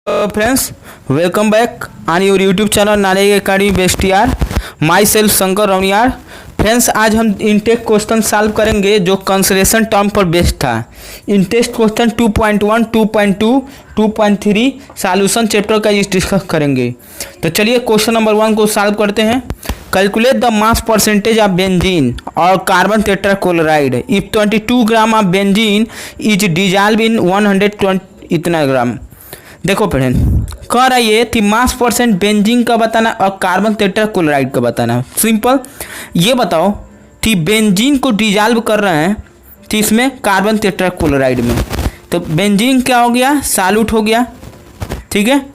Friends, welcome back on your YouTube channel नारे academy best यार। Myself Shankar रवनियार। Friends, आज हम इनटेक क्वेश्चन सॉल्व करेंगे जो कंसलेशन टर्म पर बेस्ड था। इनटेक क्वेश्चन 2.1, 2.2, 2.3 सॉल्यूशन चैप्टर का डिस्कस करेंगे। तो चलिए क्वेश्चन नंबर 1 को सॉल्व करते हैं। Calculate the mass percentage of benzene और carbon tetrachloride if 22 gram of benzene is dissolve in 120 इतना ग्राम। देखो फ्रेंड, कह रहा ये थी मास परसेंट बेंजीन का बताना और कार्बन टेट्राक्लोराइड का बताना। सिंपल, ये बताओ कि बेंजीन को डिजॉल्व कर रहे हैं तो इसमें कार्बन टेट्राक्लोराइड में, तो बेंजीन क्या हो गया, सॉल्यूट हो गया, ठीक है।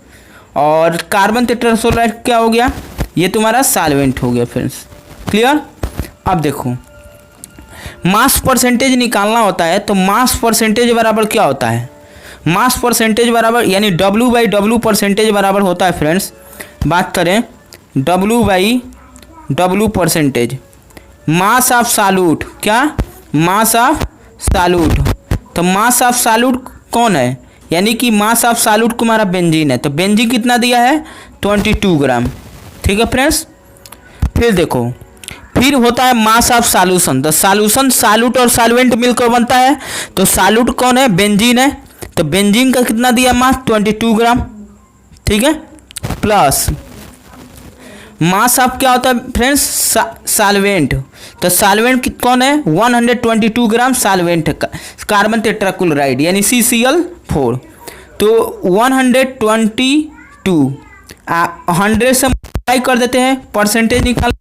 और कार्बन टेट्राक्लोराइड क्या हो गया, ये तुम्हारा सॉल्वेंट हो गया। Friends clear. अब देखो मास परसेंटेज निकालना होता है तो मास परसेंटेज बराबर क्या होता है, मास परसेंटेज बराबर यानी W/W परसेंटेज बराबर होता है। फ्रेंड्स बात करें W/W percentage, mass of solute, क्या मास ऑफ सॉल्यूट। तो मास ऑफ सॉल्यूट कौन है, यानी कि मास ऑफ सॉल्यूट तुम्हारा बेंजीन है, तो बेंजीन कितना दिया है 22 ग्राम, ठीक है फ्रेंड्स। फिर देखो, फिर होता है मास ऑफ सॉल्यूशन। तो सॉल्यूशन सॉल्यूट और सॉल्वेंट मिलकर बनता है, तो सॉल्यूट कौन है, बेंजीन है, तो बेंजीन का कितना दिया मास 22 ग्राम, ठीक है। प्लस मास ऑफ क्या होता है फ्रेंड्स, सॉल्वेंट। तो सॉल्वेंट कौन है 122 ग्राम सॉल्वेंट का कार्बन टेट्राक्लोराइड यानी CCl4। तो 122 100 से मल्टीप्लाई कर देते हैं, परसेंटेज निकाल।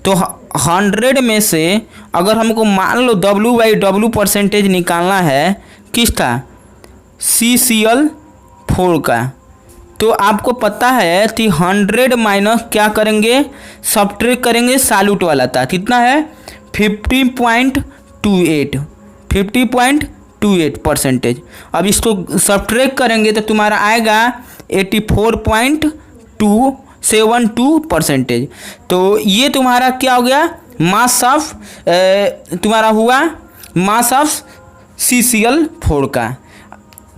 तो 100 में से अगर हमको मान लो W/W परसेंटेज निकालना है किसका, CCl4 का, तो आपको पता है कि 100 माइनस क्या करेंगे, सब्ट्रैक्ट करेंगे सॉल्यूट वाला था, कितना है 50.28 परसेंटेज। अब इसको सब्ट्रैक्ट करेंगे तो तुम्हारा आएगा 84.272 परसेंटेज। तो ये तुम्हारा क्या हो गया, मास ऑफ तुम्हारा हुआ मास ऑफ CCl4 का।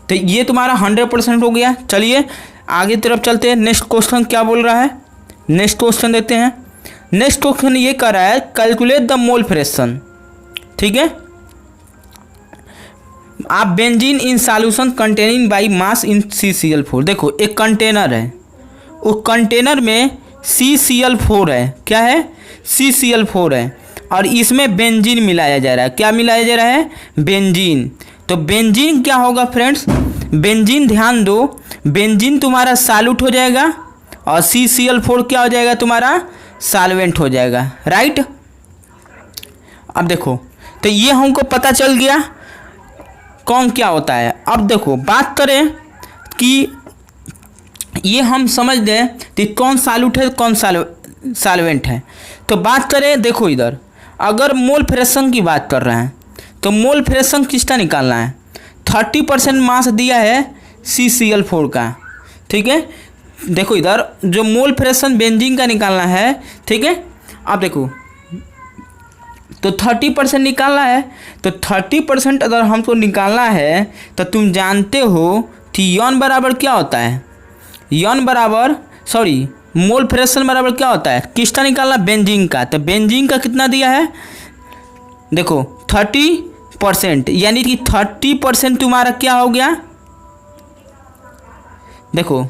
तो ये तुम्हारा 100% हो गया। चलिए आगे तरफ चलते हैं। नेक्स्ट क्वेश्चन क्या बोल रहा है, नेक्स्ट क्वेश्चन देखते हैं। नेक्स्ट क्वेश्चन ये कर रहा है कैलकुलेट द मोल फ्रैक्शन, ठीक है। आप benzene in solution containing by mass in CCl4। देखो एक कंटेनर है, उस कंटेनर में CCl4 है, क्या है CCl4 है, और इसमें बेंजीन मिलाया जा रहा है। क्या मिलाया जा रहा है, बेंजीन। तो बेंजीन क्या होगा फ्रेंड्स, बेंजीन ध्यान दो, बेंजीन तुम्हारा सॉल्यूट हो जाएगा और CCl4 क्या हो जाएगा, तुम्हारा सॉल्वेंट हो जाएगा, राइट। अब देखो, तो ये हमको पता चल गया कौन क्या होता है। अब देखो बात करें कि ये हम समझ दें कि कौन सॉल्यूट है कौन सॉल्वेंट है। तो बात करें, देखो इधर अगर मोल फ्रैक्शन की बात कर रहे हैं तो मोल फ्रैक्शन किसका निकालना है, 30% मास दिया है CCl4 का, ठीक है। देखो इधर जो मोल फ्रैक्शन बेंजीन का निकालना है, ठीक है। अब देखो तो 30% निकालना है, तो 30% अगर हमको निकालना है तो तुम जानते हो कि यौन बराबर क्या होता है, यौन बराबर मोल फ्रैक्शन बराबर क्या होता है, किसका निकालना, बेंजीन का। तो बेंजीन का कितना दिया है, देखो 30%, यानी कि 30% तुम्हारा क्या हो गया, देखो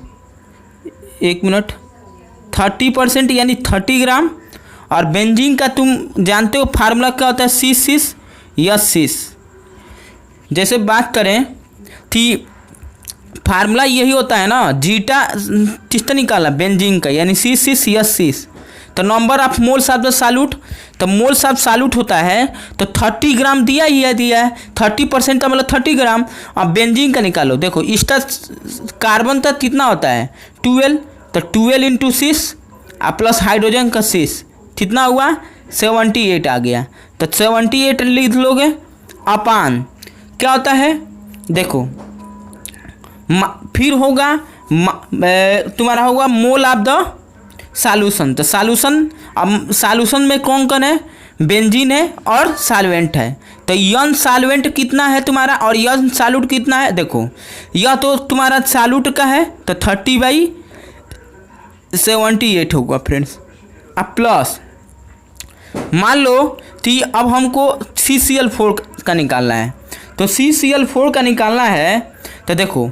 एक मिनट, 30% यानी 30 ग्राम। और बेंजीन का तुम जानते हो फार्मूला क्या होता है, C6H6। जैसे बात करें कि फार्मूला यही होता है ना, जीटा किसका निकाला, बेंजीन का, यानी C6H6। तो number of moles of the solute, तो मोल्स ऑफ सॉल्यूट होता है तो 30 ग्राम दिया ही है, दिया है 30% का मतलब 30 ग्राम। अब बेंजीन का निकालो, देखो इसका कार्बन तक कितना होता है 12, तो 12 × 6 प्लस हाइड्रोजन का 6, कितना हुआ 78 आ गया। तो 78 लिख लोगे अपान क्या होता है देखो, फिर होगा तुम्हारा होगा मोल ऑफ द सॉल्यूशन। तो सॉल्यूशन, अब सॉल्यूशन में कौन कौन है, बेंजीन है और सॉल्वेंट है। तो यन सॉल्वेंट कितना है तुम्हारा और यन सॉल्यूट कितना है, देखो यह तो तुम्हारा सॉल्यूट का है तो 30/78 होगा फ्रेंड्स। अब प्लस मान लो कि अब हमको CCl4 का निकालना है। तो CCl4 का निकालना है तो देखो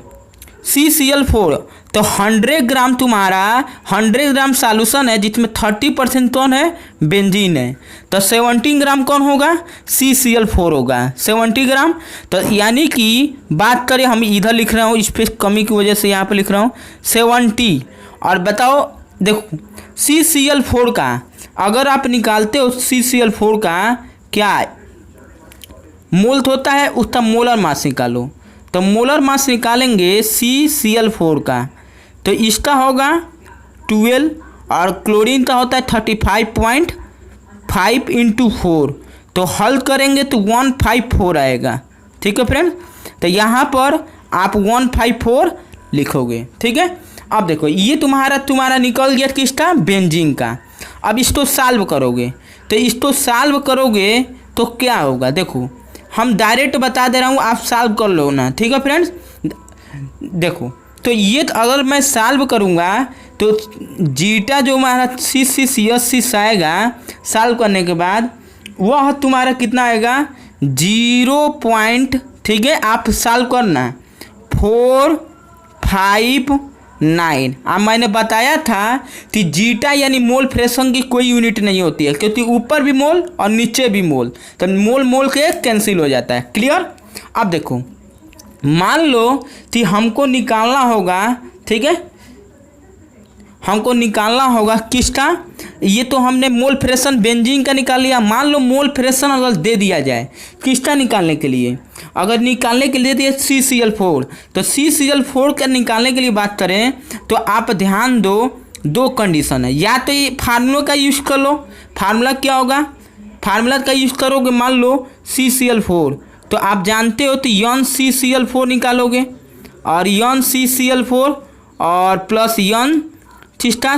CCl4 तो 100 ग्राम तुम्हारा 100 ग्राम सॉल्यूशन है जिसमें 30% कौन है, बेंजीन है। तो 70 ग्राम कौन होगा, CCl4 होगा 70 ग्राम। तो यानी कि बात करें, हम इधर लिख रहा हूँ इस पर कमी की वजह से यहाँ पे लिख रहा हूँ 70। और बताओ देखो CCl4 का अगर आप निकालते हो CCl4 का क्या मोल होता है, उसका मोलर मास निकालो। तो मोलर मास निकालेंगे CCl4 का तो इसका होगा 12 और क्लोरीन का होता है 35.5 × 4। तो हल करेंगे तो 154 आएगा। ठीक है फ्रेंड, तो यहाँ पर आप 154 लिखोगे। ठीक है, अब देखो ये तुम्हारा निकल गया किसका, बेंजीन का। अब इसको सॉल्व करोगे तो इसको सॉल्व करोगे तो क्या होगा, देखो हम डायरेक्ट बता दे रहा हूँ, आप सॉल्व कर लो ना। ठीक है फ्रेंड्स, देखो तो ये अगर मैं सॉल्व करूँगा तो जीटा जो हमारा CCl6 आएगा सॉल्व करने के बाद वह तुम्हारा कितना आएगा 0. ठीक है, आप सॉल्व करना 459। अब मैंने बताया था कि जीटा यानी मोल फ्रैक्शन की कोई यूनिट नहीं होती है, क्योंकि ऊपर भी मोल और नीचे भी मोल, तो मोल के कैंसिल हो जाता है। क्लियर। अब देखो मान लो कि हमको निकालना होगा, ठीक है, हमको निकालना होगा किसका, ये तो हमने मोल फ्रैक्शन बेंजीन का निकाल लिया। मान लो मोल फ्रैक्शन अगर दे दिया जाए किसका निकालने के लिए, अगर निकालने के लिए दिए CCl4, तो CCl4 का निकालने के लिए बात करें तो आप ध्यान दो कंडीशन है। या तो ये फार्मूला का यूज़ कर लो, फार्मूला क्या होगा, फार्मूला का यूज़ करोगे मान लो CCl4 तो आप जानते हो तो यन CCl4 निकालोगे और यन CCl4 और प्लस यन चिस्टा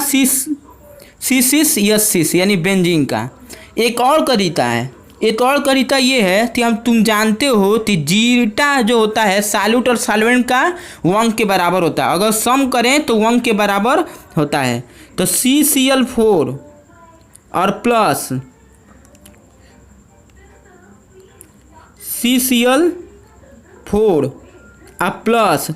C6H6 यानी बेंजीन का। एक और तरीका है, एक और तरीका ये है कि तुम जानते हो कि जीटा जो होता है सॉल्यूट और सॉल्वेंट का 1 के बराबर होता है, अगर सम करें तो 1 के बराबर होता है। तो CCl4 और प्लस CCl4 और प्लस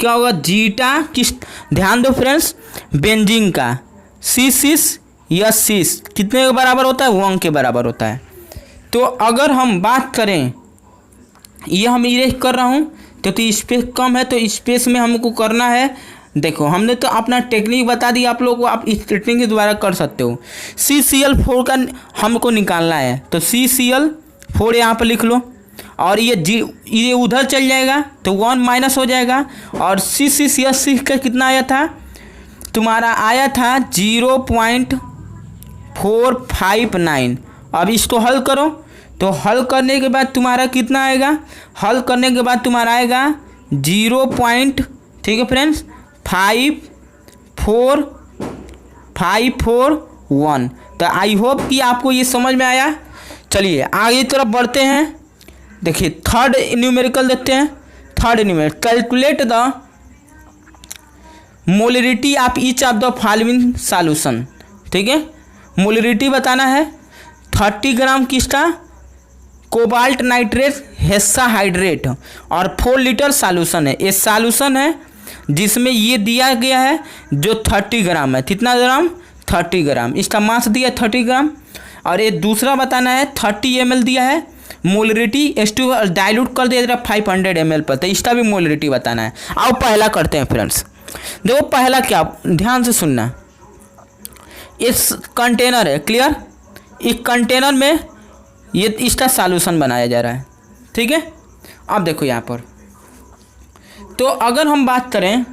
क्या होगा जीटा किस, ध्यान दो फ्रेंड्स, बेंजीन का C6H6 कितने के बराबर होता है, 1 के बराबर होता है। तो अगर हम बात करें, ये हम इरेज कर रहा हूँ क्योंकि स्पेस कम है, तो स्पेस में हमको करना है। देखो हमने तो अपना टेक्निक बता दी आप लोगों को, आप इस टेक्निक के द्वारा कर सकते हो। CCl4 का हमको निकालना है तो CCl4 यहाँ पर लिख लो और ये उधर चल जाएगा तो 1 माइनस हो जाएगा। और CCl6 का कितना आया था, तुम्हारा आया था 0.459। अब इसको हल करो तो हल करने के बाद तुम्हारा कितना आएगा, हल करने के बाद तुम्हारा आएगा 0. ठीक है फ्रेंड्स 54541। तो आई होप कि आपको ये समझ में आया। चलिए आगे की तरफ बढ़ते हैं। देखिए थर्ड न्यूमेरिकल देखते हैं। Third numerical, calculate the molarity of each of the following solution. ठीक है, मोलरिटी बताना है। 30 ग्राम किसका, कोबाल्ट नाइट्रेट हेक्साहाइड्रेट और 4 लीटर सॉल्यूशन है। ये सॉल्यूशन है जिसमें ये दिया गया है जो 30 ग्राम है। कितना ग्राम, 30 ग्राम, इसका मास दिया 30 ग्राम। और ये दूसरा बताना है 30 ml दिया है मोलरिटी, H2 डाइल्यूट कर दिया जरा 500 ml पर, तो इसका भी मोलरिटी बताना है। आओ पहला करते हैं फ्रेंड्स। देखो पहला क्या, ध्यान से सुनना, इस कंटेनर है, क्लियर, इस कंटेनर में ये इसका सॉल्यूशन बनाया जा रहा है। ठीक है, अब देखो यहाँ पर, तो अगर हम बात करें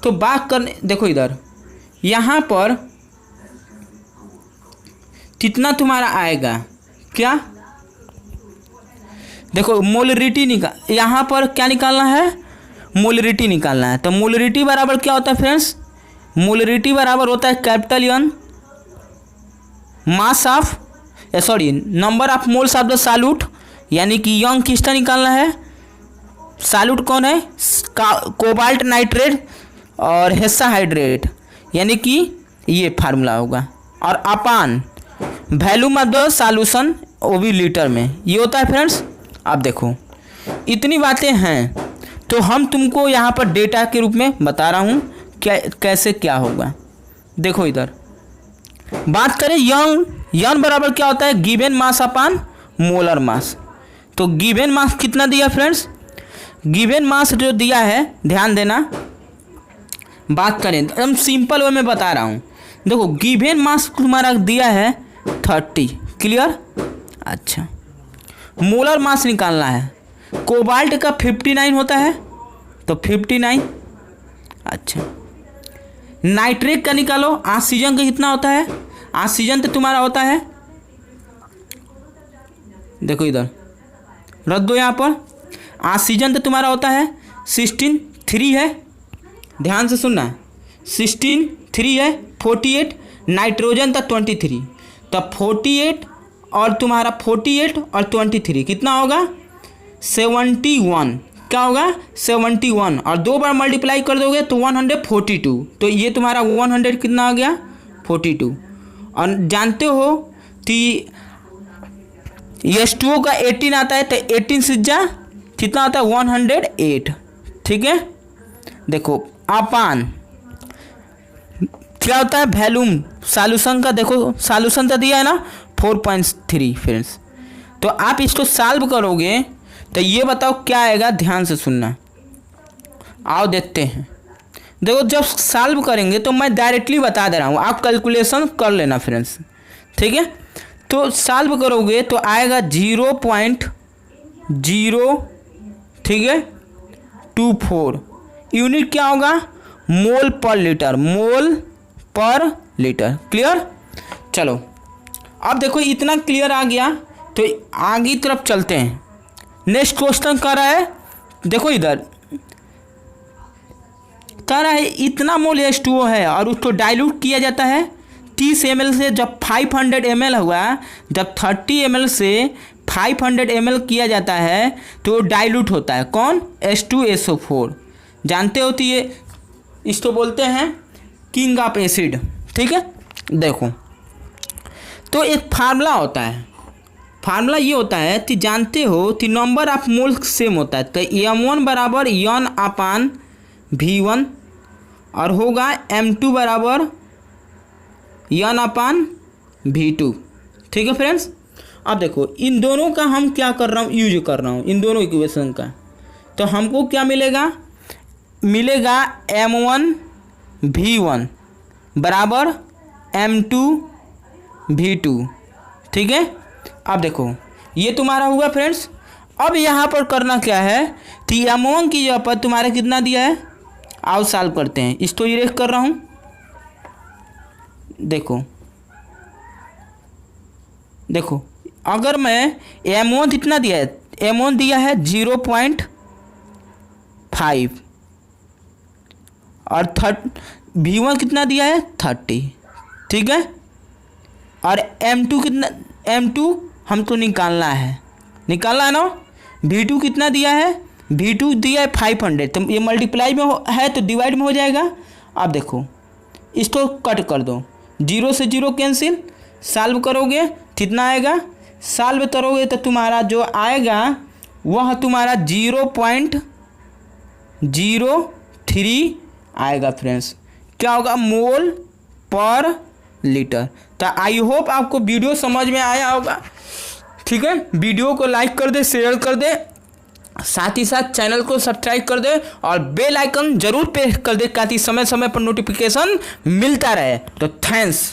तो बात करने, देखो इधर यहाँ पर कितना तुम्हारा आएगा, क्या देखो मोलरिटी यहाँ पर क्या निकालना है, मोलरिटी निकालना है। तो मोलरिटी बराबर क्या होता है फ्रेंड्स, मोलरिटी बराबर होता है capital N mass of sorry number of moles of the solute, यानी कि यंग किसका निकालना है, सॉल्यूट कौन है, कोबाल्ट नाइट्रेट और हेक्साहाइड्रेट, यानी कि ये फार्मूला होगा। और अपान वैल्यूम ऑफ द सॉल्यूशन वो भी लीटर में, ये होता है फ्रेंड्स। अब देखो इतनी बातें हैं, तो हम तुमको यहाँ पर डेटा के रूप में बता रहा हूँ क्या कैसे क्या होगा। देखो इधर बात करें यंग बराबर क्या होता है, गिवन मास अपान मोलर मास। तो गिवन मास कितना दिया फ्रेंड्स, गिवन मास जो दिया है, ध्यान देना, बात करें एकदम सिंपल वे में बता रहा हूँ। देखो गिवन मास तुम्हारा दिया है 30, क्लियर। अच्छा मोलर मास निकालना है, कोबाल्ट का 59 होता है, तो 59। अच्छा नाइट्रेट का निकालो, ऑक्सीजन का कितना होता है, ऑक्सीजन तो तुम्हारा होता है, देखो इधर रख दो, यहाँ पर ऑक्सीजन तो तुम्हारा होता है 16.3 है, ध्यान से सुनना, 16.3 है, 48, नाइट्रोजन था 23, तब 48 और तुम्हारा 48 और 23 कितना होगा 71, क्या होगा 71, और 2 बार मल्टीप्लाई कर दोगे तो 142, तो ये तुम्हारा 100 कितना आ गया 42। और जानते हो कि H2O का 18 आता है, तो 18 से जा कितना आता है 108, ठीक है। देखो अपान क्या होता है, वैल्यूम सॉल्यूशन का, देखो सॉल्यूशन तो दिया है ना 4.3 फ्रेंड्स। तो आप इसको सॉल्व करोगे तो ये बताओ क्या आएगा, ध्यान से सुनना, आओ देखते हैं। देखो जब सॉल्व करेंगे तो मैं डायरेक्टली बता दे रहा हूँ, आप कैलकुलेशन कर लेना फ्रेंड्स, ठीक है। तो सॉल्व करोगे तो आएगा 0.0, ठीक है 24, यूनिट क्या होगा मोल पर लीटर, मोल पर लीटर, क्लियर। चलो अब देखो इतना क्लियर आ गया, तो आगे तरफ चलते हैं। नेक्स्ट क्वेश्चन कर रहा है, देखो इधर कह रहा है इतना मोल H2O है और उसको डाइल्यूट किया जाता है 30 ml से, जब 500 ml हुआ, जब 30 ml से 500 ml किया जाता है तो डाइल्यूट होता है कौन, H2SO4, जानते हो। तो ये इसको बोलते हैं किंग ऑफ एसिड, ठीक है। देखो तो एक फार्मूला होता है, फार्मूला ये होता है कि जानते हो कि नंबर ऑफ मोल सेम होता है, तो M1 बराबर N अपान V1 और होगा M2 बराबर N अपान V2, ठीक है फ्रेंड्स। अब देखो इन दोनों का हम क्या कर रहा हूँ, यूज कर रहा हूँ इन दोनों इक्वेशन का, तो हमको क्या मिलेगा, मिलेगा M1 V1 बराबर M2 V2, ठीक है। अब देखो ये तुम्हारा हुआ फ्रेंड्स। अब यहाँ पर करना क्या है कि M1 की जगह पर तुम्हारा कितना दिया है, आओ सॉल्व करते हैं। इसको इरेज कर रहा हूँ, देखो देखो अगर मैं M1 कितना दिया है, M1 दिया है 0.5 और V1 कितना दिया है 30, ठीक है। और M2 कितना, M2 हमको निकालना है ना, V2 कितना दिया है, V2 दिया है 500, तो ये मल्टीप्लाई में है तो डिवाइड में हो जाएगा। अब देखो इसको कट कर दो, 0 से 0 कैंसिल, सॉल्व करोगे कितना आएगा, सॉल्व करोगे तो तुम्हारा जो आएगा वह तुम्हारा 0.03 आएगा फ्रेंड्स, क्या होगा मोल पर लीटर। तो आई होप आपको वीडियो समझ में आया होगा, ठीक है। वीडियो को लाइक कर दे, शेयर कर दे, साथ ही साथ चैनल को सब्सक्राइब कर दे और बेल आइकन जरूर प्रेस कर दे ताकि समय समय पर नोटिफिकेशन मिलता रहे। तो थैंक्स।